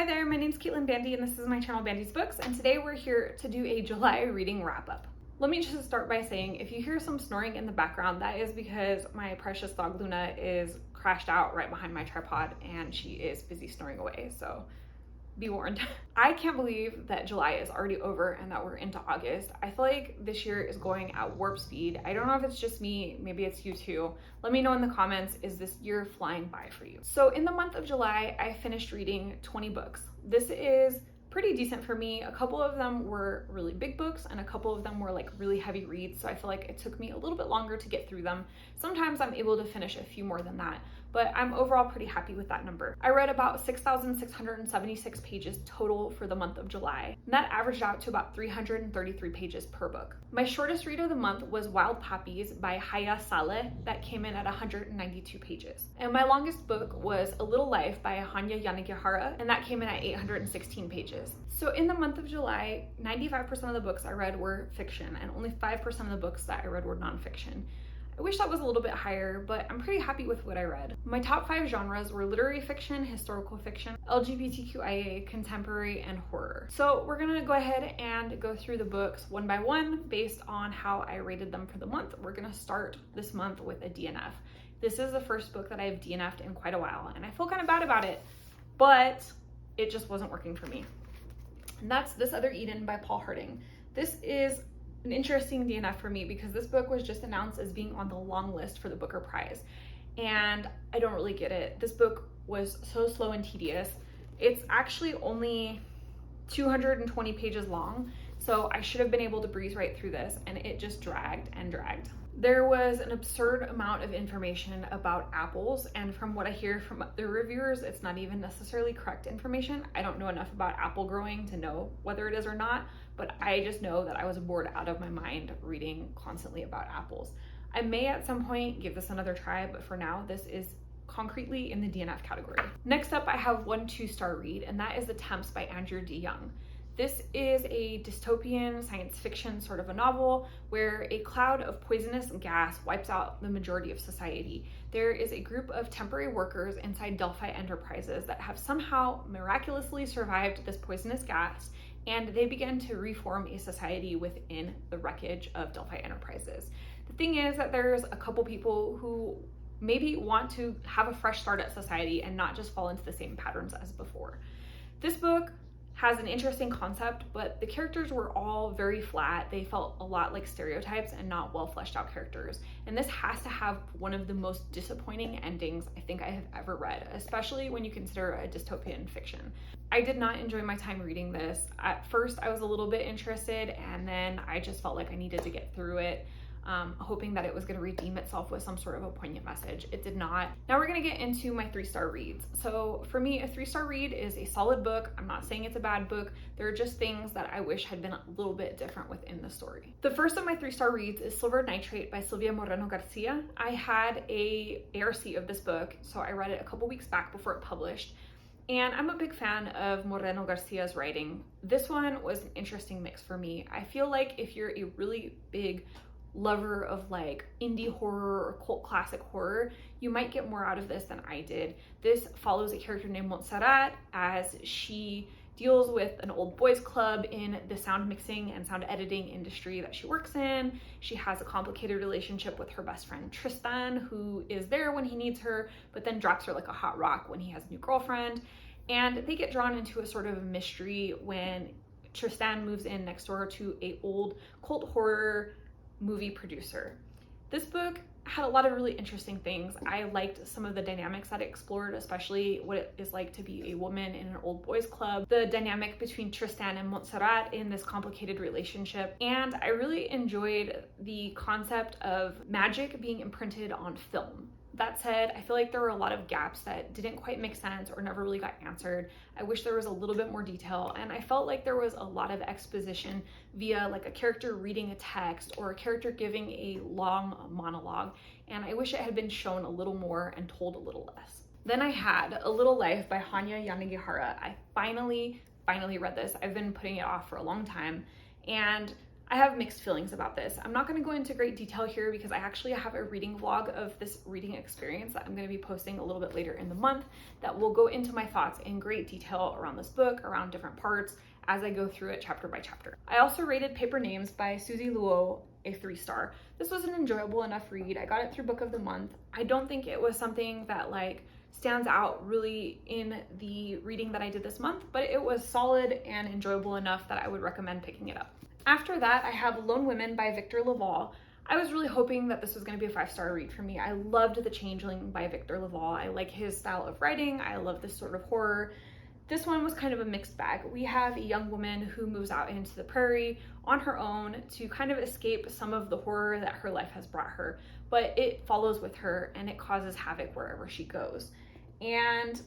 Hi there, my name's Caitlin Bandy and this is my channel Bandy's Books, and today we're here to do a July reading wrap-up. Let me just start by saying, if you hear some snoring in the background, that is because my precious dog Luna is crashed out right behind my tripod and she is busy snoring away, so be warned. I can't believe that July is already over and that we're into August. I feel like this year is going at warp speed. I don't know if it's just me, maybe it's you too. Let me know in the comments, is this year flying by for you? So in the month of July, I finished reading 20 books. This is pretty decent for me. A couple of them were really big books and a couple of them were like really heavy reads, so I feel like it took me a little bit longer to get through them. Sometimes I'm able to finish a few more than that, but I'm overall pretty happy with that number. I read about 6,676 pages total for the month of July, and that averaged out to about 333 pages per book. My shortest read of the month was Wild Poppies by Haya Saleh, that came in at 192 pages. And my longest book was A Little Life by Hanya Yanigihara, and that came in at 816 pages. So in the month of July, 95% of the books I read were fiction, and only 5% of the books that I read were nonfiction. I wish that was a little bit higher, but I'm pretty happy with what I read. My top 5 genres were literary fiction, historical fiction, LGBTQIA, contemporary, and horror. So we're gonna go ahead and go through the books one by one based on how I rated them for the month. We're gonna start this month with a DNF. This is the first book that I've DNF'd in quite a while, and I feel kind of bad about it, but it just wasn't working for me. And that's This Other Eden by Paul Harding. This is an interesting DNF for me because this book was just announced as being on the long list for the Booker Prize, and I don't really get it. This book was so slow and tedious. It's actually only 220 pages long, so I should have been able to breeze right through this, and it just dragged and dragged. There was an absurd amount of information about apples, and from what I hear from the reviewers, it's not even necessarily correct information. I don't know enough about apple growing to know whether it is or not, but I just know that I was bored out of my mind reading constantly about apples. I may at some point give this another try, but for now, this is concretely in the DNF category. Next up, I have one 2-star read, and that is The Temps by DeYoung. This is a dystopian science fiction sort of a novel where a cloud of poisonous gas wipes out the majority of society. There is a group of temporary workers inside Delphi Enterprises that have somehow miraculously survived this poisonous gas, and they begin to reform a society within the wreckage of Delphi Enterprises. The thing is that there's a couple people who maybe want to have a fresh start at society and not just fall into the same patterns as before. This book has an interesting concept, but the characters were all very flat. They felt a lot like stereotypes and not well fleshed out characters. And this has to have one of the most disappointing endings I think I have ever read, especially when you consider a dystopian fiction. I did not enjoy my time reading this. At first, I was a little bit interested, and then I just felt like I needed to get through it, hoping that it was going to redeem itself with some sort of a poignant message. It did not. Now we're going to get into my 3-star reads. So for me, a 3-star read is a solid book. I'm not saying it's a bad book. There are just things that I wish had been a little bit different within the story. The first of my 3-star reads is Silver Nitrate by Silvia Moreno Garcia. I had a ARC of this book, so I read it a couple weeks back before it published. And I'm a big fan of Moreno Garcia's writing. This one was an interesting mix for me. I feel like if you're a really big lover of like indie horror or cult classic horror, you might get more out of this than I did. This follows a character named Montserrat as she deals with an old boys club in the sound mixing and sound editing industry that she works in. She has a complicated relationship with her best friend Tristan, who is there when he needs her, but then drops her like a hot rock when he has a new girlfriend. And they get drawn into a sort of mystery when Tristan moves in next door to a old cult horror movie producer. This book had a lot of really interesting things. I liked some of the dynamics that it explored, especially what it is like to be a woman in an old boys club, the dynamic between Tristan and Montserrat in this complicated relationship, and I really enjoyed the concept of magic being imprinted on film. That said, I feel like there were a lot of gaps that didn't quite make sense or never really got answered. I wish there was a little bit more detail, and I felt like there was a lot of exposition via like a character reading a text or a character giving a long monologue, and I wish it had been shown a little more and told a little less. Then I had A Little Life by Hanya Yanigihara. I finally read this. I've been putting it off for a long time, and I have mixed feelings about this. I'm not going to go into great detail here because I actually have a reading vlog of this reading experience that I'm going to be posting a little bit later in the month that will go into my thoughts in great detail around this book, around different parts, as I go through it chapter by chapter. I also rated Paper Names by Susie a 3-star. This was an enjoyable enough read. I got it through Book of the Month. I don't think it was something that like stands out really in the reading that I did this month, but it was solid and enjoyable enough that I would recommend picking it up. After that, I have Lone Women by Victor Lavalle. I was really hoping that this was going to be a 5-star read for me. I loved The Changeling by Victor Lavalle. I like his style of writing. I love this sort of horror. This one was kind of a mixed bag. We have a young woman who moves out into the prairie on her own to kind of escape some of the horror that her life has brought her, but it follows with her and it causes havoc wherever she goes. And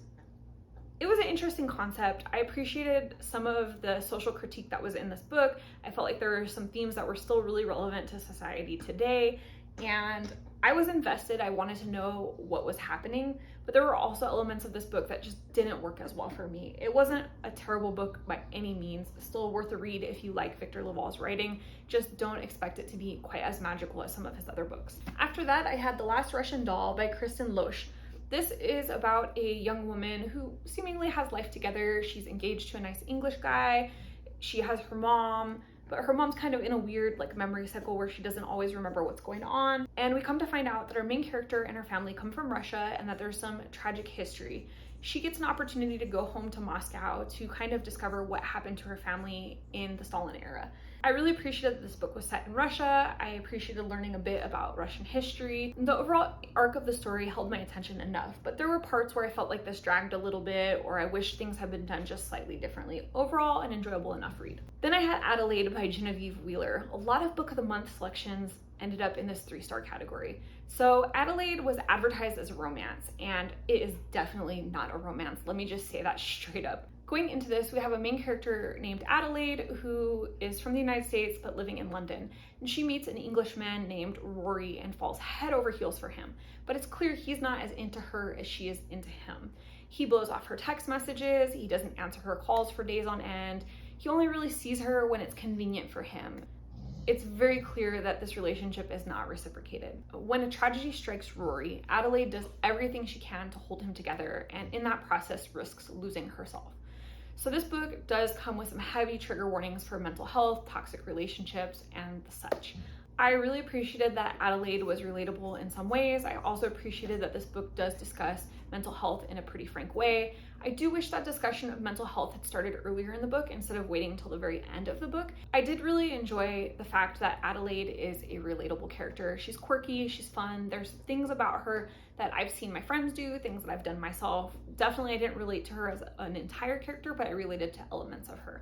it was an interesting concept. I appreciated some of the social critique that was in this book. I felt like there were some themes that were still really relevant to society today, and I was invested. I wanted to know what was happening, but there were also elements of this book that just didn't work as well for me. It wasn't a terrible book by any means. Still worth a read if you like Victor Lavalle's writing. Just don't expect it to be quite as magical as some of his other books. After that, I had The Last Russian Doll by Kristen Loesch. This is about a young woman who seemingly has life together. She's engaged to a nice English guy. She has her mom, but her mom's kind of in a weird like memory cycle where she doesn't always remember what's going on. And we come to find out that our main character and her family come from Russia and that there's some tragic history. She gets an opportunity to go home to Moscow to kind of discover what happened to her family in the Stalin era. I really appreciated that this book was set in Russia. I appreciated learning a bit about Russian history. The overall arc of the story held my attention enough, but there were parts where I felt like this dragged a little bit or I wish things had been done just slightly differently. Overall, an enjoyable enough read. Then I had Adelaide by Genevieve Wheeler. A lot of Book of the Month selections ended up in this 3-star category. So Adelaide was advertised as a romance, and it is definitely not a romance. Let me just say that straight up. Going into this, we have a main character named Adelaide who is from the United States but living in London, and she meets an Englishman named Rory and falls head over heels for him. But it's clear he's not as into her as she is into him. He blows off her text messages, he doesn't answer her calls for days on end, he only really sees her when it's convenient for him. It's very clear that this relationship is not reciprocated. When a tragedy strikes Rory, Adelaide does everything she can to hold him together, and in that process risks losing herself. So this book does come with some heavy trigger warnings for mental health, toxic relationships, and the such. I really appreciated that Adelaide was relatable in some ways. I also appreciated that this book does discuss mental health in a pretty frank way. I do wish that discussion of mental health had started earlier in the book instead of waiting until the very end of the book. I did really enjoy the fact that Adelaide is a relatable character. She's quirky, she's fun. There's things about her that I've seen my friends do, things that I've done myself. Definitely I didn't relate to her as an entire character, but I related to elements of her.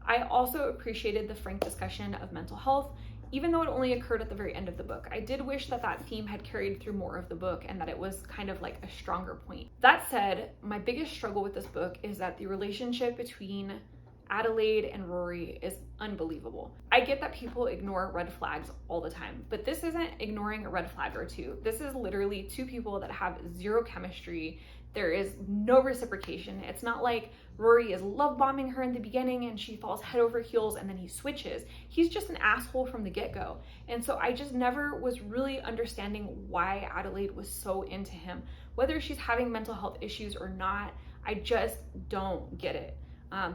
I also appreciated the frank discussion of mental health, even though it only occurred at the very end of the book. I did wish that that theme had carried through more of the book and that it was kind of like a stronger point. That said, my biggest struggle with this book is that the relationship between Adelaide and Rory is unbelievable. I get that people ignore red flags all the time, but this isn't ignoring a red flag or two. This is literally two people that have zero chemistry. There is no reciprocation. It's not like Rory is love bombing her in the beginning and she falls head over heels and then he switches. He's just an asshole from the get-go. And so I just never was really understanding why Adelaide was so into him. Whether she's having mental health issues or not, I just don't get it.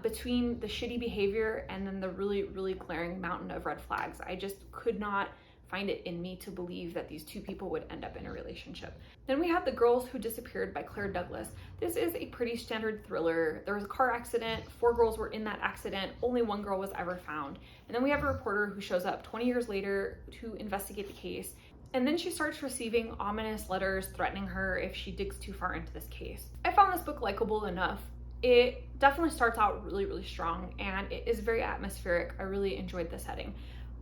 Between the shitty behavior and then the really, really glaring mountain of red flags, I just could not find it in me to believe that these two people would end up in a relationship. Then we have The Girls Who Disappeared by Claire Douglas. This is a pretty standard thriller. There was a car accident, 4 girls were in that accident, only 1 girl was ever found. And then we have a reporter who shows up 20 years later to investigate the case. And then she starts receiving ominous letters threatening her if she digs too far into this case. I found this book likable enough. It definitely starts out really, really strong and it is very atmospheric. I really enjoyed the setting.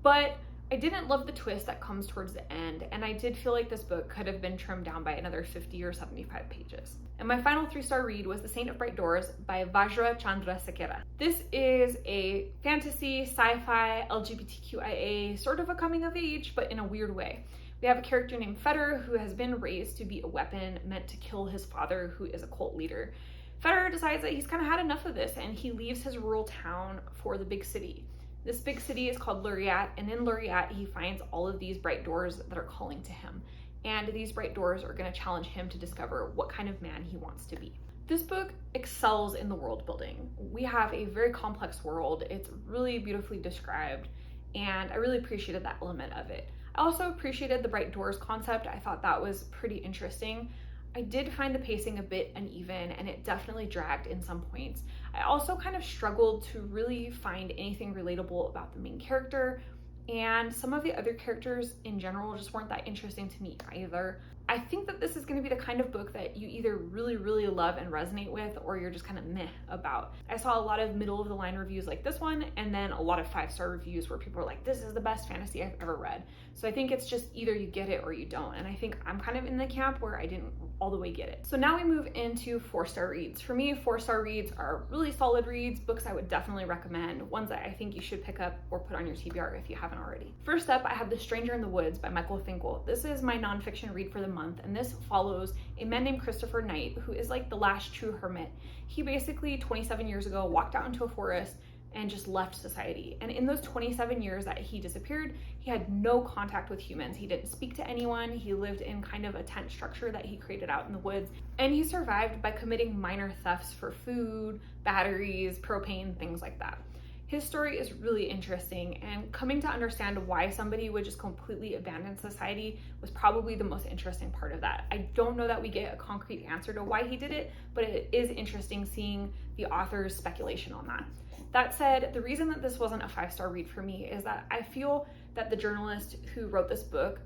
But I didn't love the twist that comes towards the end, and I did feel like this book could have been trimmed down by another 50 or 75 pages. And my final 3-star read was The Saint of Bright Doors by Vajra Chandrasekera. This is a fantasy, sci-fi, LGBTQIA, sort of a coming of age, but in a weird way. We have a character named Feder who has been raised to be a weapon meant to kill his father, who is a cult leader. Feder decides that he's kind of had enough of this and he leaves his rural town for the big city. This big city is called Luriat, and in Luriat he finds all of these bright doors that are calling to him. And these bright doors are going to challenge him to discover what kind of man he wants to be. This book excels in the world building. We have a very complex world. It's really beautifully described, and I really appreciated that element of it. I also appreciated the bright doors concept. I thought that was pretty interesting. I did find the pacing a bit uneven, and it definitely dragged in some points. I also kind of struggled to really find anything relatable about the main character, and some of the other characters in general just weren't that interesting to me either. I think that this is going to be the kind of book that you either really, really love and resonate with, or you're just kind of meh about. I saw a lot of middle of the line reviews like this one, and then a lot of 5-star reviews where people are like, this is the best fantasy I've ever read. So I think it's just either you get it or you don't. And I think I'm kind of in the camp where I didn't all the way get it. So now we move into 4-star reads. For me, 4-star reads are really solid reads, books I would definitely recommend, ones that I think you should pick up or put on your TBR if you haven't already. First up, I have The Stranger in the Woods by Michael Finkel. This is my nonfiction read for the month, and this follows a man named Christopher Knight, who is like the last true hermit. He basically 27 years ago walked out into a forest and just left society. And in those 27 years that he disappeared, he had no contact with humans. He didn't speak to anyone. He lived in kind of a tent structure that he created out in the woods. And he survived by committing minor thefts for food, batteries, propane, things like that. His story is really interesting, and coming to understand why somebody would just completely abandon society was probably the most interesting part of that. I don't know that we get a concrete answer to why he did it, but it is interesting seeing the author's speculation on that. That said, the reason that this wasn't a 5-star read for me is that I feel that the journalist who wrote this book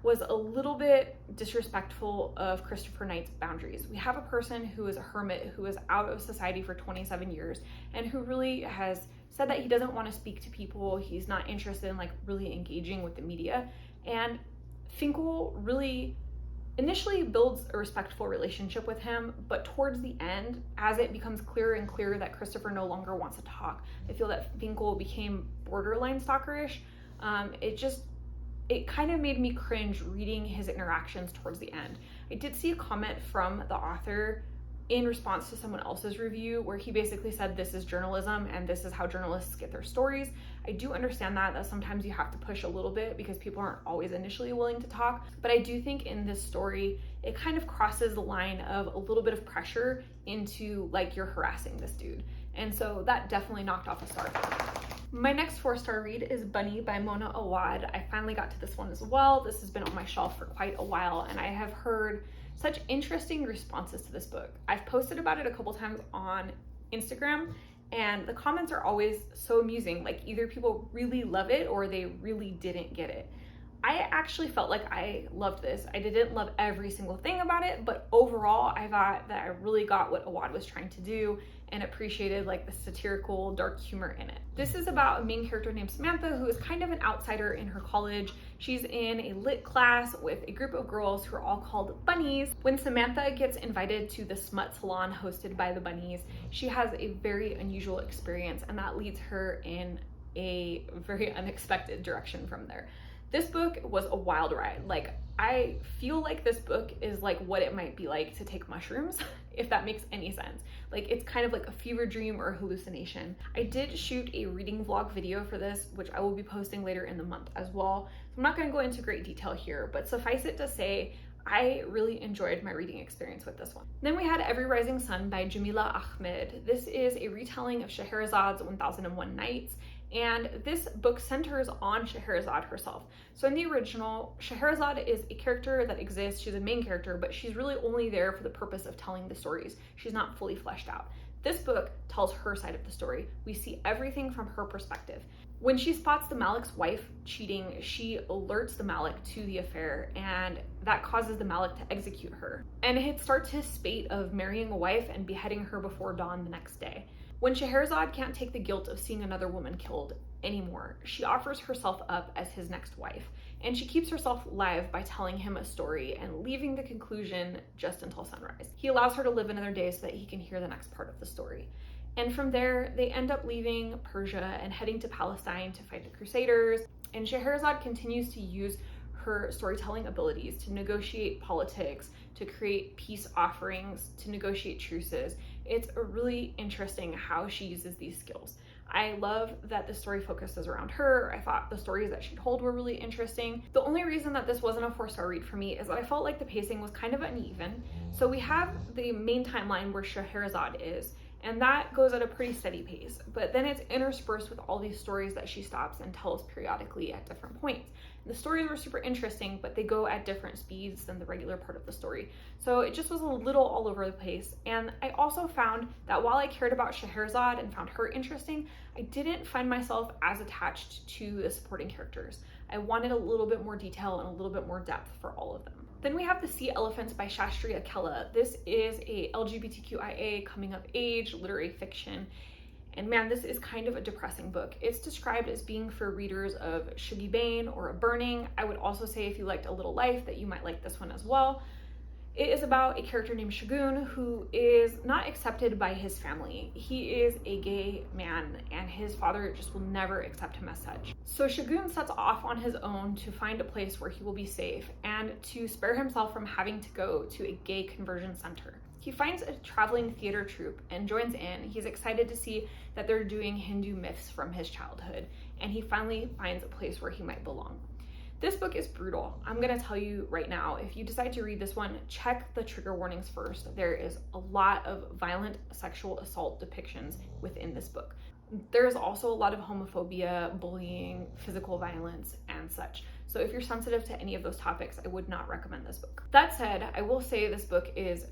was a little bit disrespectful of Christopher Knight's boundaries. We have a person who is a hermit, who is out of society for 27 years, and who really has said that he doesn't want to speak to people. He's not interested in like really engaging with the media. And Finkel really initially builds a respectful relationship with him, but towards the end, as it becomes clearer and clearer that Christopher no longer wants to talk, I feel that Finkel became borderline stalkerish. It kind of made me cringe reading his interactions towards the end. I did see a comment from the author in response to someone else's review where he basically said this is journalism and this is how journalists get their stories. I do understand that sometimes you have to push a little bit because people aren't always initially willing to talk, but I do think in this story it kind of crosses the line of a little bit of pressure into like you're harassing this dude, and so that definitely knocked off a star. My next 4-star read is Bunny by Mona Awad. I finally got to this one as well. This has been on my shelf for quite a while, and I have heard such interesting responses to this book. I've posted about it a couple times on Instagram, and the comments are always so amusing. Like either people really love it or they really didn't get it. I actually felt like I loved this. I didn't love every single thing about it, but overall I thought that I really got what Awad was trying to do and appreciated like the satirical dark humor in it. This is about a main character named Samantha, who is kind of an outsider in her college. She's in a lit class with a group of girls who are all called bunnies. When Samantha gets invited to the smut salon hosted by the bunnies, she has a very unusual experience, and that leads her in a very unexpected direction from there. This book was a wild ride. Like, I feel like this book is like what it might be like to take mushrooms, if that makes any sense. Like, it's kind of like a fever dream or a hallucination. I did shoot a reading vlog video for this, which I will be posting later in the month as well. So I'm not going to go into great detail here, but suffice it to say, I really enjoyed my reading experience with this one. Then we had Every Rising Sun by Jamila Ahmed. This is a retelling of Scheherazad's 1001 Nights, and this book centers on Scheherazade herself. So in the original, Scheherazade is a character that exists. She's a main character, but she's really only there for the purpose of telling the stories. She's not fully fleshed out. This book tells her side of the story. We see everything from her perspective. When she spots the Malik's wife cheating, she alerts the Malik to the affair, and that causes the Malik to execute her. And it starts his spate of marrying a wife and beheading her before dawn the next day. When Scheherazade can't take the guilt of seeing another woman killed anymore, she offers herself up as his next wife, and she keeps herself live by telling him a story and leaving the conclusion just until sunrise. He allows her to live another day so that he can hear the next part of the story. And from there, they end up leaving Persia and heading to Palestine to fight the Crusaders, and Scheherazade continues to use her storytelling abilities to negotiate politics, to create peace offerings, to negotiate truces. It's really interesting how she uses these skills. I love that the story focuses around her. I thought the stories that she told were really interesting. The only reason that this wasn't a 4-star read for me is that I felt like the pacing was kind of uneven. So we have the main timeline where Scheherazade is, and that goes at a pretty steady pace, but then it's interspersed with all these stories that she stops and tells periodically at different points. The stories were super interesting, but they go at different speeds than the regular part of the story. So it just was a little all over the place. And I also found that while I cared about Scheherazade and found her interesting, I didn't find myself as attached to the supporting characters. I wanted a little bit more detail and a little bit more depth for all of them. Then we have The Sea Elephants by Shastri Akella. This is a LGBTQIA coming of age literary fiction. And man, this is kind of a depressing book. It's described as being for readers of Shuggie Bain or A Burning. I would also say if you liked A Little Life that you might like this one as well. It is about a character named Shagun who is not accepted by his family. He is a gay man and his father just will never accept him as such. So Shagun sets off on his own to find a place where he will be safe and to spare himself from having to go to a gay conversion center. He finds a traveling theater troupe and joins in. He's excited to see that they're doing Hindu myths from his childhood, and he finally finds a place where he might belong. This book is brutal. I'm gonna tell you right now, if you decide to read this one, check the trigger warnings first. There is a lot of violent sexual assault depictions within this book. There's also a lot of homophobia, bullying, physical violence, and such. So if you're sensitive to any of those topics, I would not recommend this book. That said, I will say this book is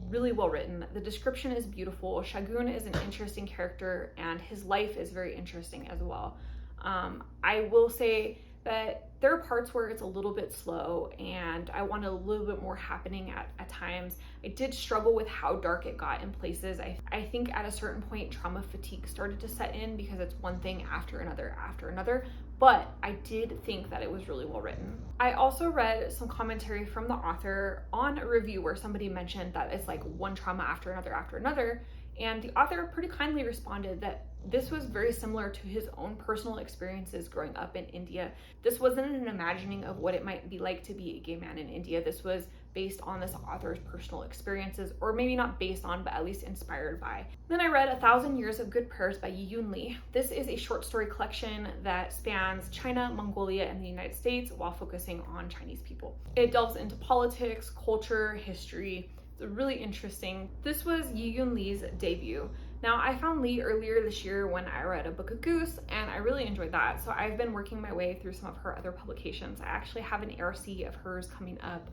really well written. The description is beautiful. Shagun is an interesting character and his life is very interesting as well. I will say that there are parts where it's a little bit slow and I wanted a little bit more happening at times. I did struggle with how dark it got in places. I think at a certain point trauma fatigue started to set in because it's one thing after another, but I did think that it was really well written. I also read some commentary from the author on a review where somebody mentioned that it's like one trauma after another, and the author pretty kindly responded that this was very similar to his own personal experiences growing up in India. This wasn't an imagining of what it might be like to be a gay man in India. This was based on this author's personal experiences, or maybe not based on, but at least inspired by. Then I read 1,000 Years of Good Prayers by Yiyun. This is a short story collection that spans China, Mongolia, and the United States while focusing on Chinese people. It delves into politics, culture, history. It's really interesting. This was Yiyun Li's debut. Now, I found Li earlier this year when I read A Book of Goose, and I really enjoyed that. So I've been working my way through some of her other publications. I actually have an ARC of hers coming up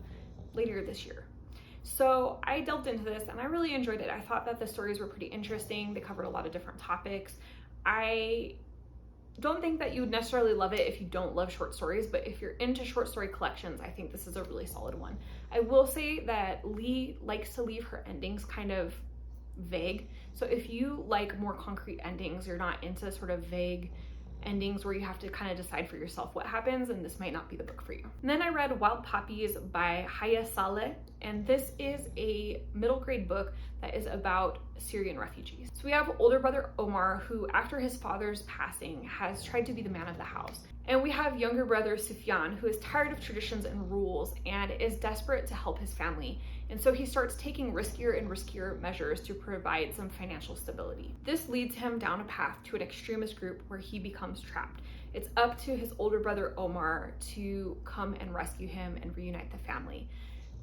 later this year. So I delved into this and I really enjoyed it. I thought that the stories were pretty interesting. They covered a lot of different topics. I don't think that you would necessarily love it if you don't love short stories, but if you're into short story collections, I think this is a really solid one. I will say that Li likes to leave her endings kind of vague. So if you like more concrete endings, you're not into sort of vague endings where you have to kind of decide for yourself what happens, and this might not be the book for you. And then I read Wild Poppies by Haya Saleh, and this is a middle grade book that is about Syrian refugees. So we have older brother Omar, who after his father's passing has tried to be the man of the house. And we have younger brother Sufyan, who is tired of traditions and rules and is desperate to help his family. And so he starts taking riskier and riskier measures to provide some financial stability. This leads him down a path to an extremist group where he becomes trapped. It's up to his older brother Omar to come and rescue him and reunite the family.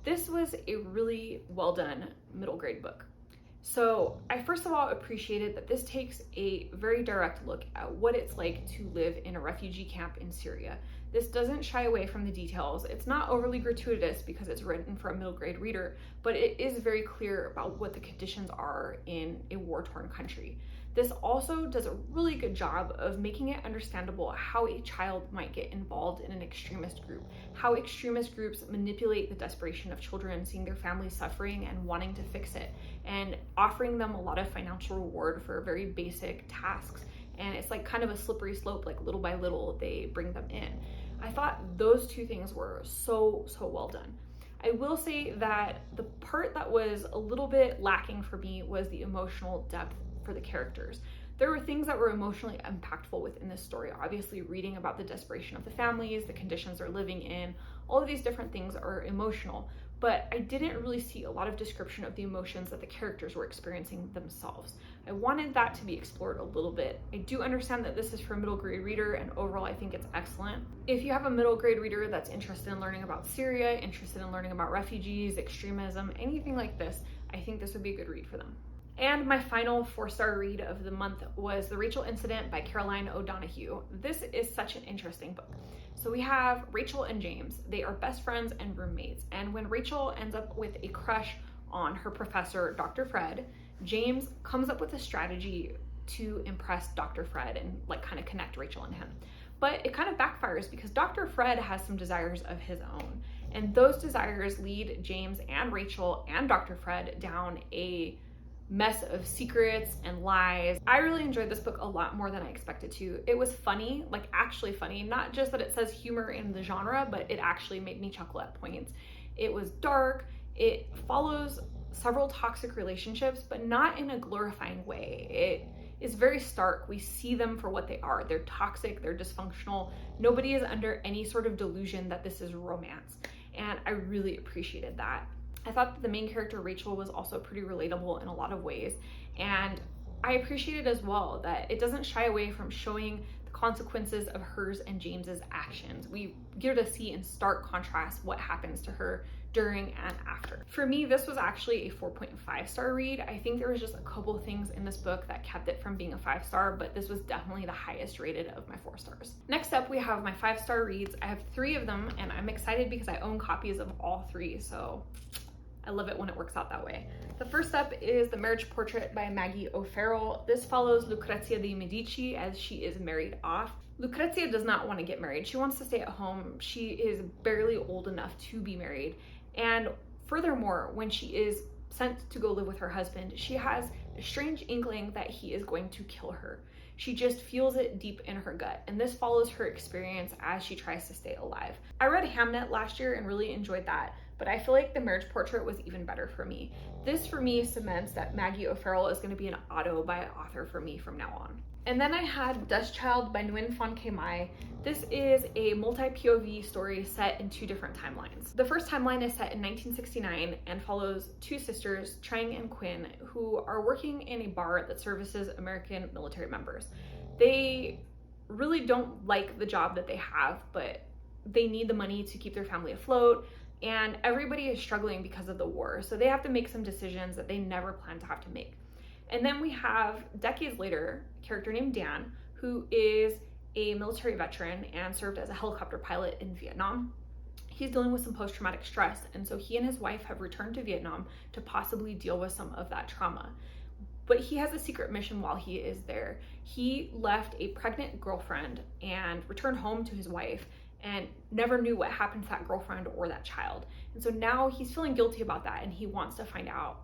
This was a really well done middle grade book. So I first of all appreciated that this takes a very direct look at what it's like to live in a refugee camp in Syria. This doesn't shy away from the details. It's not overly gratuitous because it's written for a middle grade reader, but it is very clear about what the conditions are in a war-torn country. This also does a really good job of making it understandable how a child might get involved in an extremist group, how extremist groups manipulate the desperation of children seeing their families suffering and wanting to fix it, and offering them a lot of financial reward for very basic tasks. And it's like kind of a slippery slope, like little by little they bring them in. I thought those two things were so well done. I will say that the part that was a little bit lacking for me was the emotional depth for the characters. There were things that were emotionally impactful within this story. Obviously, reading about the desperation of the families, the conditions they're living in, all of these different things are emotional. but I didn't really see a lot of description of the emotions that the characters were experiencing themselves. I wanted that to be explored a little bit. I do understand that this is for a middle grade reader, and overall I think it's excellent. If you have a middle grade reader that's interested in learning about Syria, interested in learning about refugees, extremism, anything like this, I think this would be a good read for them. And my final 4-star read of the month was The Rachel Incident by Caroline O'Donoghue. This is such an interesting book. So we have Rachel and James. They are best friends and roommates. And when Rachel ends up with a crush on her professor, Dr. Fred, James comes up with a strategy to impress Dr. Fred and like kind of connect Rachel and him. But it kind of backfires because Dr. Fred has some desires of his own. And those desires lead James and Rachel and Dr. Fred down a mess of secrets and lies. I really enjoyed this book a lot more than I expected to. It was funny, like actually funny, not just that it says humor in the genre, but it actually made me chuckle at points. It was dark, it follows several toxic relationships, but not in a glorifying way. It is very stark. We see them for what they are. They're toxic, they're dysfunctional. Nobody is under any sort of delusion that this is romance. And I really appreciated that. I thought that the main character, Rachel, was also pretty relatable in a lot of ways. And I appreciated as well that it doesn't shy away from showing the consequences of hers and James's actions. We get to see in stark contrast what happens to her during and after. For me, this was actually a 4.5-star read. I think there was just a couple things in this book that kept it from being a 5-star, but this was definitely the highest rated of my 4 stars. Next up, we have my 5-star reads. I have 3 of them, and I'm excited because I own copies of all 3, so I love it when it works out that way. The first up is The Marriage Portrait by Maggie O'Farrell. This follows Lucrezia de Medici as she is married off. Lucrezia does not want to get married. She wants to stay at home. She is barely old enough to be married. And furthermore, when she is sent to go live with her husband, she has a strange inkling that he is going to kill her. She just feels it deep in her gut, and this follows her experience as she tries to stay alive. I read Hamnet last year and really enjoyed that, but I feel like The Marriage Portrait was even better for me. This for me cements that Maggie O'Farrell is going to be an auto-buy author for me from now on. And then I had Dust Child by Nguyen Phan Khai. This is a multi-POV story set in 2 different timelines. The first timeline is set in 1969 and follows 2 sisters, Trang and Quinn, who are working in a bar that services American military members. They really don't like the job that they have, but they need the money to keep their family afloat, and everybody is struggling because of the war, so they have to make some decisions that they never planned to have to make. And then we have, decades later, a character named Dan, who is a military veteran and served as a helicopter pilot in Vietnam. He's dealing with some post-traumatic stress, and so he and his wife have returned to Vietnam to possibly deal with some of that trauma. But he has a secret mission while he is there. He left a pregnant girlfriend and returned home to his wife and never knew what happened to that girlfriend or that child. And so now he's feeling guilty about that, and he wants to find out,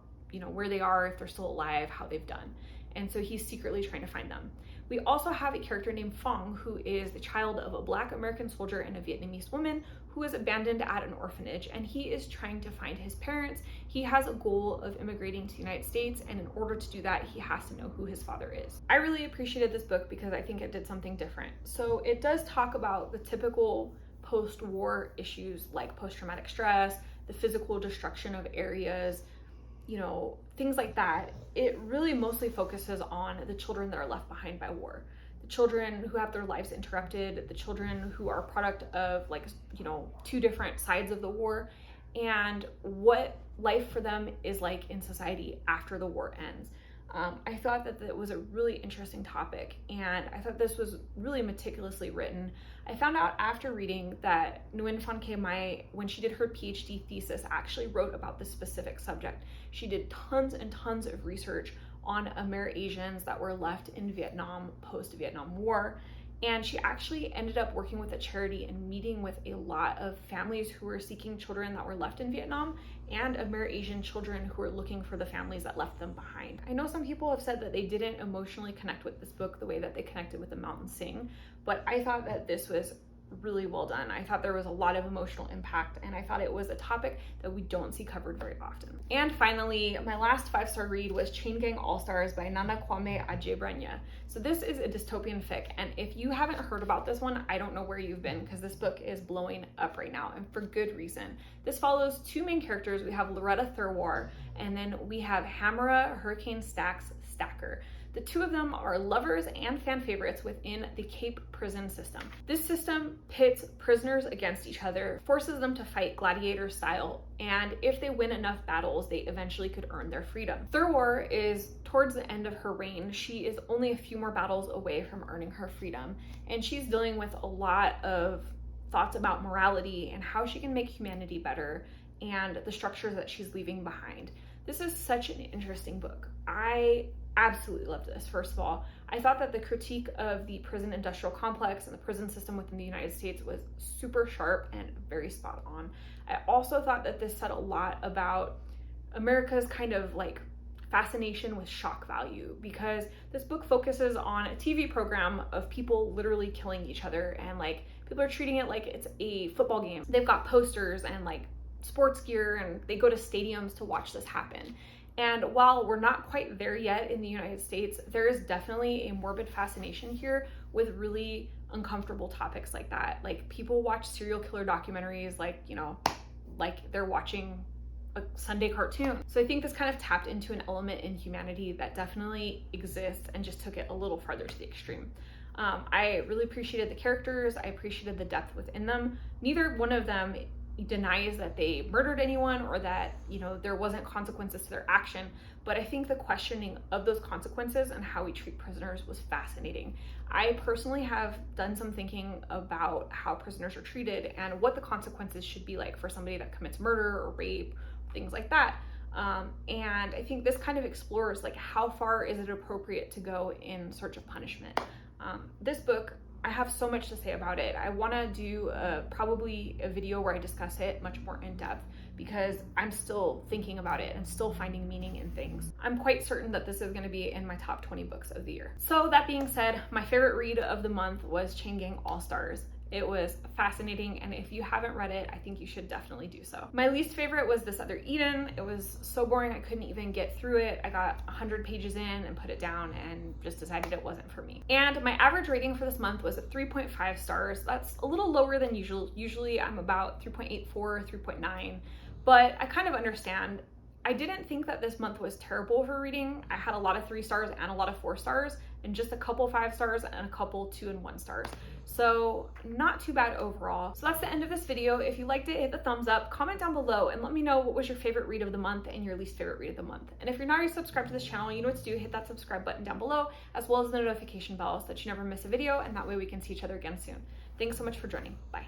where they are, if they're still alive, how they've done. And so he's secretly trying to find them. We also have a character named Phan, who is the child of a Black American soldier and a Vietnamese woman who was abandoned at an orphanage, and he is trying to find his parents. He has a goal of immigrating to the United States, and in order to do that, he has to know who his father is. I really appreciated this book because I think it did something different. So it does talk about the typical post-war issues like post-traumatic stress, the physical destruction of areas, things like that. It really mostly focuses on the children that are left behind by war. The children who have their lives interrupted, the children who are a product of 2 different sides of the war, and what life for them is like in society after the war ends. I thought that it was a really interesting topic, and I thought this was really meticulously written. I found out after reading that Nguyen Phan Khai, when she did her PhD thesis, actually wrote about this specific subject. She did tons and tons of research on Amerasians that were left in Vietnam post-Vietnam War, and she actually ended up working with a charity and meeting with a lot of families who were seeking children that were left in Vietnam and Amerasian children who were looking for the families that left them behind. I know some people have said that they didn't emotionally connect with this book the way that they connected with The Mountain Sing, but I thought that this was really well done. I thought there was a lot of emotional impact, and I thought it was a topic that we don't see covered very often. And finally, my last 5-star read was Chain Gang All-Stars by Nana Kwame Adjoin-Brenyah. So this is a dystopian fic, and if you haven't heard about this one, I don't know where you've been, because this book is blowing up right now, and for good reason. This follows two main characters. We have Loretta Thurwar, and then we have Hamara Hurricane Stacker. The two of them are lovers and fan favorites within the Cape prison system. This system pits prisoners against each other, forces them to fight gladiator style, and if they win enough battles, they eventually could earn their freedom. Thurwar is towards the end of her reign. She is only a few more battles away from earning her freedom, and she's dealing with a lot of thoughts about morality and how she can make humanity better and the structures that she's leaving behind. This is such an interesting book. I absolutely loved this. First of all, I thought that the critique of the prison industrial complex and the prison system within the United States was super sharp and very spot on. I also thought that this said a lot about America's kind of like fascination with shock value, because this book focuses on a TV program of people literally killing each other, and like people are treating it like it's a football game. They've got posters and like sports gear, and they go to stadiums to watch this happen. And while we're not quite there yet in the United States, there is definitely a morbid fascination here with really uncomfortable topics like that. Like, people watch serial killer documentaries like, you know, like they're watching a Sunday cartoon. So I think this kind of tapped into an element in humanity that definitely exists and just took it a little farther to the extreme. I really appreciated the characters. I appreciated the depth within them. Neither one of them denies that they murdered anyone or that, you know, there wasn't consequences to their action, but I think the questioning of those consequences and how we treat prisoners was fascinating. I personally have done some thinking about how prisoners are treated and what the consequences should be like for somebody that commits murder or rape, things like that. And I think this kind of explores like how far is it appropriate to go in search of punishment. This book, I have so much to say about it. I want to do probably a video where I discuss it much more in depth, because I'm still thinking about it and still finding meaning in things. I'm quite certain that this is going to be in my top 20 books of the year. So that being said, my favorite read of the month was Chain Gang All-Stars. It was fascinating, and if you haven't read it, I think you should definitely do so. My least favorite was This Other Eden. It was so boring I couldn't even get through it. I got 100 pages in and put it down and just decided it wasn't for me. And my average rating for this month was 3.5 stars. That's a little lower than usual. Usually I'm about 3.84, 3.9, but I kind of understand. I didn't think that this month was terrible for reading. I had a lot of 3 stars and a lot of 4 stars, and just a couple 5 stars and a couple 2 and 1 stars. So not too bad overall. So that's the end of this video. If you liked it, hit the thumbs up, comment down below, and let me know what was your favorite read of the month and your least favorite read of the month. And if you're not already subscribed to this channel, you know what to do. Hit that subscribe button down below, as well as the notification bell, so that you never miss a video, and that way we can see each other again soon. Thanks so much for joining. Bye.